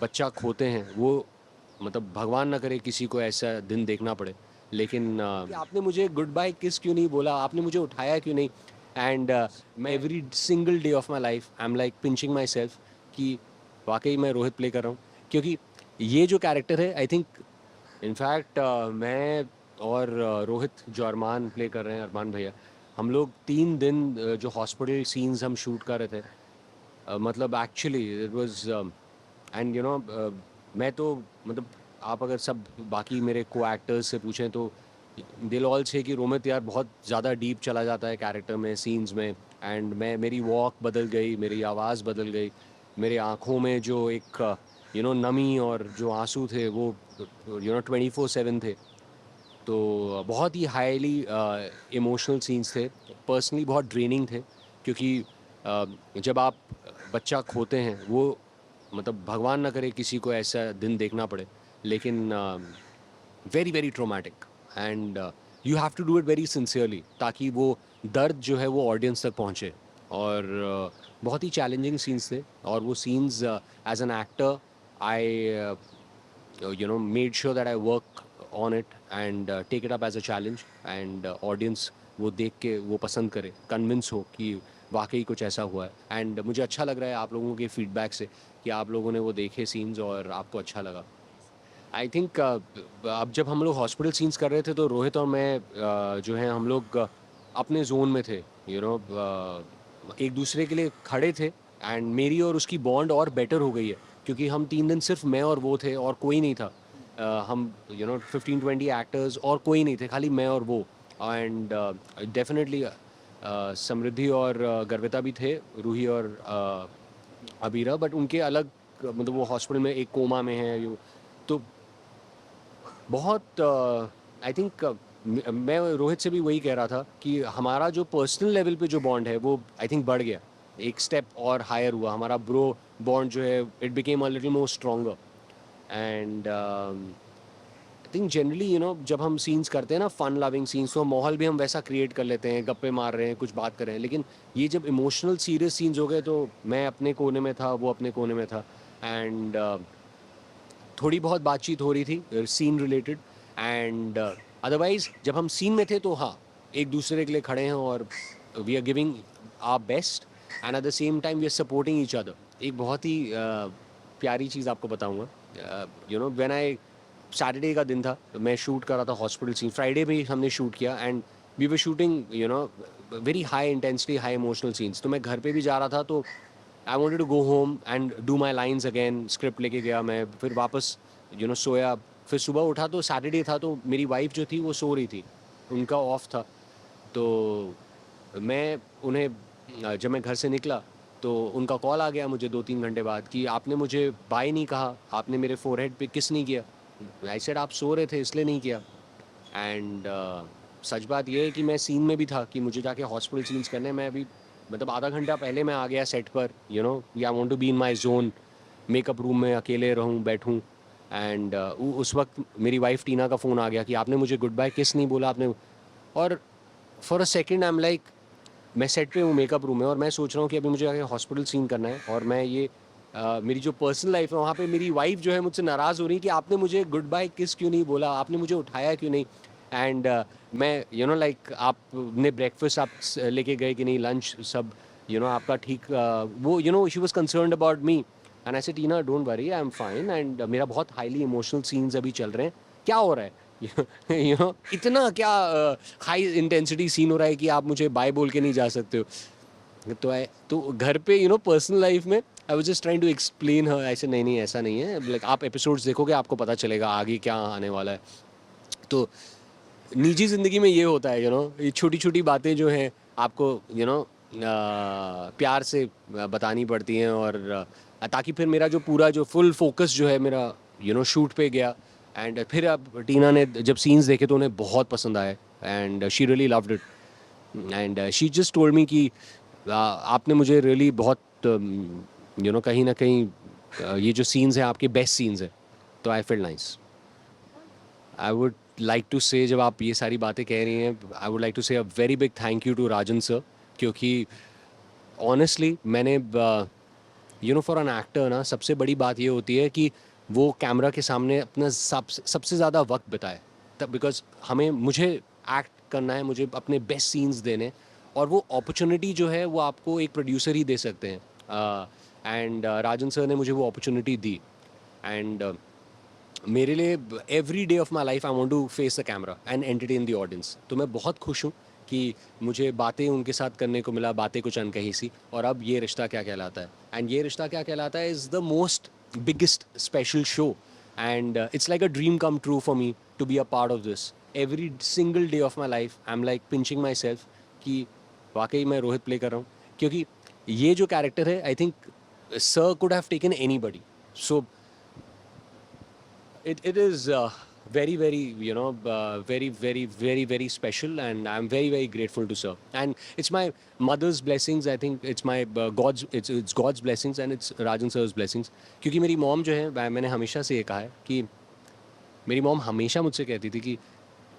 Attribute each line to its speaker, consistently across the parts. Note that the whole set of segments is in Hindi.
Speaker 1: बच्चा खोते हैं वो मतलब भगवान ना करे किसी को ऐसा दिन देखना पड़े, लेकिन कि आपने मुझे गुड बाय किस क्यों नहीं बोला, आपने मुझे उठाया क्यों नहीं। एंड मैं every single day of my life I am like pinching myself कि वाकई मैं रोहित प्ले कर रहा हूँ, क्योंकि ये जो कैरेक्टर है आई थिंक इनफैक्ट मैं और रोहित जो अरमान प्ले कर रहे हैं, अरमान भैया, हम लोग 3 दिन जो हॉस्पिटल सीन्स हम शूट कर रहे थे, मतलब actually it was and you know मैं तो मतलब आप अगर सब बाकी मेरे को एक्टर्स से पूछें तो दिल ऑल से कि रोमित यार बहुत ज़्यादा डीप चला जाता है कैरेक्टर में, सीन्स में। एंड मैं मेरी वॉक बदल गई, मेरी आवाज़ बदल गई, मेरी आँखों में जो एक नमी और जो आंसू थे वो 24/7 थे। तो बहुत ही हाईली इमोशनल सीन्स थे, पर्सनली बहुत ड्रेनिंग थे, क्योंकि जब आप बच्चा खोते हैं वो मतलब भगवान ना करे किसी को ऐसा दिन देखना पड़े, लेकिन very very traumatic. And you have to do it very sincerely ताकि वो दर्द जो है वो ऑडियंस तक पहुँचे। और बहुत ही चैलेंजिंग सीन्स थे, और वो scenes as an actor I made sure that I work on it and take it up as a challenge, and audience वो देख के वो पसंद करे, कन्विंस हो कि वाकई कुछ ऐसा हुआ है। एंड मुझे अच्छा लग रहा है आप लोगों के फीडबैक से कि आप लोगों ने वो देखे सीन्स और आपको अच्छा लगा। आई थिंक अब जब हम लोग हॉस्पिटल सीन्स कर रहे थे तो रोहित और मैं जो है हम लोग अपने जोन में थे, एक दूसरे के लिए खड़े थे। एंड मेरी और उसकी बॉन्ड और बेटर हो गई है, क्योंकि हम 3 दिन सिर्फ मैं और वो थे और कोई नहीं था। हम 15-20 एक्टर्स और कोई नहीं थे, खाली मैं और वो। एंड डेफिनेटली समृद्धि और गर्विता भी थे, रूही और अबीरा, बट उनके अलग मतलब वो हॉस्पिटल में एक कोमा में है तो बहुत आई थिंक मैं रोहित से भी वही कह रहा था कि हमारा जो पर्सनल लेवल पे जो बॉन्ड है वो आई थिंक बढ़ गया, एक स्टेप और हायर हुआ हमारा ब्रो बॉन्ड जो है, it became a little more stronger. And I think generally जब हम सीन्स करते हैं ना, फन लविंग सीन्स, तो माहौल भी हम वैसा क्रिएट कर लेते हैं, गप्पे मार रहे हैं, कुछ बात कर रहे हैं। लेकिन ये जब इमोशनल सीरियस सीन्स हो गए तो मैं अपने कोने में था, वो अपने कोने में था। एंड थोड़ी बहुत बातचीत हो रही थी सीन रिलेटेड। एंड अदरवाइज जब हम सीन में थे तो हाँ, एक दूसरे के लिए खड़े हैं और we are giving our best, and at the same time we are supporting each other. एक बहुत ही प्यारी चीज़ आपको बताऊंगा। व्हेन आई सैटरडे का दिन था तो मैं शूट कर रहा था हॉस्पिटल सीन, फ्राइडे भी हमने शूट किया, and we were shooting very high intensity high emotional scenes. तो मैं घर पे भी जा रहा था तो I wanted to go home and do my lines again, script लेके गया मैं, फिर वापस सोया। फिर सुबह उठा तो सैटरडे था, तो मेरी वाइफ जो थी वो सो रही थी, उनका ऑफ था। तो मैं उन्हें जब मैं घर से निकला तो उनका कॉल आ गया मुझे 2-3 घंटे बाद कि आपने मुझे बाय नहीं कहा, आपने मेरे फोरहेड पे किस नहीं किया। आई सेड आप सो रहे थे इसलिए नहीं किया। एंड सच बात ये है कि मैं सीन में भी था कि मुझे जाके हॉस्पिटल सीन्स करने, मैं अभी मतलब आधा घंटा पहले मैं आ गया सेट पर, I want to be in my zone, makeup room में अकेले रहूं बैठूं। एंड उस वक्त मेरी वाइफ टीना का फ़ोन आ गया कि आपने मुझे गुड बाय किस नहीं बोला आपने। और for a second I am like, मैं सेट पे हूँ, मेकअप रूम में, और मैं सोच रहा हूँ कि अभी मुझे जाके हॉस्पिटल सीन करना है, और मैं ये मेरी जो पर्सनल लाइफ है वहाँ पे मेरी वाइफ जो है मुझसे नाराज़ हो रही है कि आपने मुझे गुड बाय किस क्यों नहीं बोला, आपने मुझे उठाया क्यों नहीं। एंड मैं लाइक आपने ब्रेकफास्ट आप लेके गए कि नहीं, लंच सब आपका ठीक, वो she was concerned about me. And I said Tina don't worry I am fine, and मेरा बहुत हाईली इमोशनल सीन्स अभी चल रहे हैं, क्या हो रहा है इतना क्या हाई इंटेंसिटी सीन हो रहा है कि आप मुझे बाय बोल के नहीं जा सकते हो। तो घर पे पर्सनल लाइफ में I was just trying to explain her, ऐसे नहीं नहीं ऐसा नहीं है, लाइक आप एपिसोड्स देखोगे आपको पता चलेगा आगे क्या आने वाला है। तो निजी ज़िंदगी में ये होता है, ये छोटी छोटी बातें जो हैं आपको प्यार से बतानी पड़ती हैं, और ताकि फिर मेरा जो पूरा जो फुल फोकस जो है मेरा शूट पे गया। एंड फिर अब टीना ने जब सीन्स देखे तो उन्हें बहुत पसंद आए, and she really loved it. And she just told me कि आपने मुझे रियली बहुत कहीं ना कहीं ये जो सीन्स हैं आपके बेस्ट सीन्स हैं। तो I feel nice. I would like to say, जब आप ये सारी बातें कह रही हैं, आई would like to say a very big thank you to Rajan sir, क्योंकि ऑनेस्टली मैंने फॉर एन एक्टर ना सबसे बड़ी बात ये होती है कि वो कैमरा के सामने अपना सबसे ज़्यादा वक्त बिताए, तब बिकॉज मुझे एक्ट करना है, मुझे अपने बेस्ट सीन्स देने, और वो अपॉर्चुनिटी जो है वो आपको एक प्रोड्यूसर ही दे सकते हैं। एंड राजन सर ने मुझे वो अपॉर्चुनिटी दी। एंड मेरे लिए every day of my life I want to face the camera and entertain the audience. तो मैं बहुत खुश हूँ कि मुझे बातें उनके साथ करने को मिला, बातें कुछ अनकही सी। और अब ये रिश्ता क्या कहलाता है, एंड ये रिश्ता Kya Kehlata Hai is the most biggest special show, and it's like a dream come true for me to be a part of this. Every single day of my life I am like pinching myself कि वाकई मैं रोहित प्ले कर रहा हूँ, क्योंकि ये जो कैरेक्टर है I think sir could have taken any buddy. So it is very very special, and I'm very grateful to sir, and it's my mother's blessings. I think it's my it's God's blessings, and it's Rajan sir's blessings, क्योंकि मेरी मॉम जो है मैंने हमेशा से ये कहा है कि मेरी मॉम हमेशा मुझसे कहती थी कि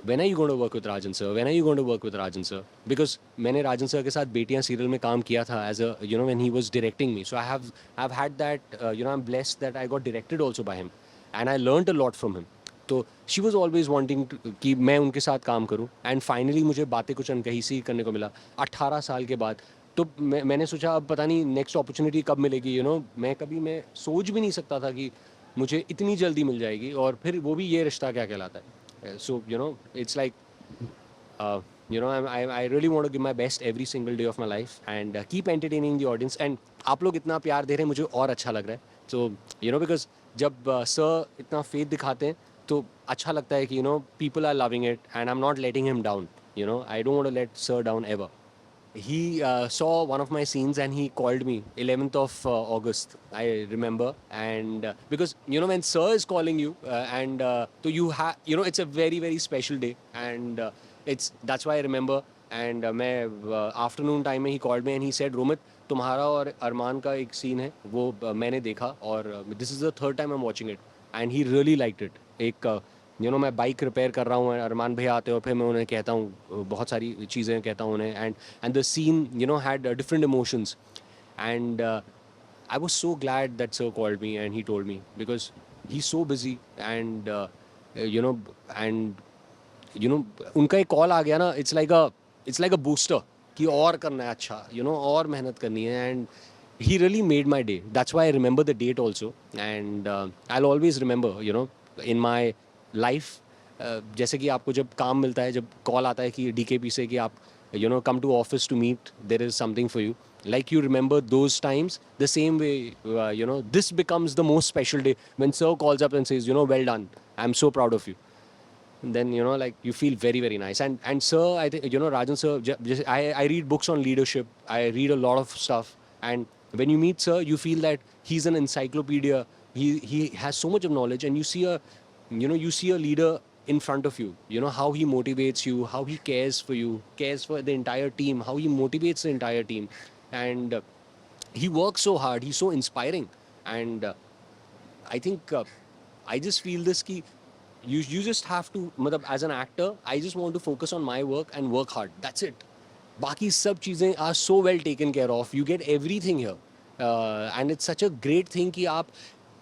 Speaker 1: when are you going to work with Rajan sir, when are you going to work with Rajan sir, because मैंने राजन सर के साथ बेटियां सीरियल में काम किया था as a when he was directing me, so I've had that I'm blessed that I got directed also by him, and I learned a lot from him. तो शी वॉज ऑलवेज वॉन्टिंग कि मैं उनके साथ काम करूँ, एंड फाइनली मुझे बातें कुछ अनकही सी करने को मिला 18 साल के बाद। तो मैंने सोचा अब पता नहीं नेक्स्ट अपॉर्चुनिटी कब मिलेगी, मैं सोच भी नहीं सकता था कि मुझे इतनी जल्दी मिल जाएगी, और फिर वो भी ये रिश्ता क्या कहलाता है। So it's like I really want to give my best every single day of my life and keep entertaining the audience. And आप लोग इतना प्यार दे रहे हैं मुझे और अच्छा लग रहा है। So because जब सर इतना फेथ दिखाते हैं तो अच्छा लगता है कि people are loving it and I'm not letting him down. I don't want to let sir down ever. He saw one of my scenes and he called me 11th of August, I remember. And because when sir is calling you so you have it's a very special day, and that's why I remember. And मैं afternoon time में he called me and he said, Romit, तुम्हारा और अरमान का एक सीन है वो मैंने देखा, और this is the third time I'm watching it, and he really liked it. एक मैं बाइक रिपेयर कर रहा हूँ, अरमान भैया आते हो, फिर मैं उन्हें कहता हूँ बहुत सारी चीज़ें कहता हूँ उन्हें, and the scene had different emotions, and I was so glad that sir called me and he told me, because he so busy, and and उनका एक कॉल आ गया ना, इट्स लाइक अ बूस्टर कि और करना है अच्छा, और मेहनत करनी है, and he really made my day. That's why I remember the date also, and I'll always remember in my life. जैसे कि आपको जब काम मिलता है, जब कॉल आता है कि डीकेपी से कि आप come to office to meet, there is something for you, like you remember those times the same way, this becomes the most special day when sir calls up and says, well done, I'm so proud of you. And then like you feel very nice, and sir, I think Rajan sir, I read books on leadership, I read a lot of stuff, and when you meet sir you feel that he's an encyclopedia. He has so much of knowledge, and you see a leader in front of you, how he motivates you, how he cares for you, cares for the entire team, how he motivates the entire team, and he works so hard, he's so inspiring. And I think I just feel this ki you just have to, as an actor I just want to focus on my work and work hard, that's it. बाकी सब चीज़ें are so well taken care of, you get everything here, and it's such a great thing कि आप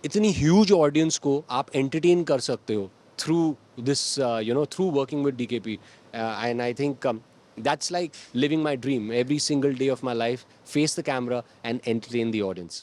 Speaker 1: इतनी ह्यूज ऑडियंस को आप एंटरटेन कर सकते हो through this through working with DKP, and I think that's like living my dream every single day of my life, face the camera and entertain the audience.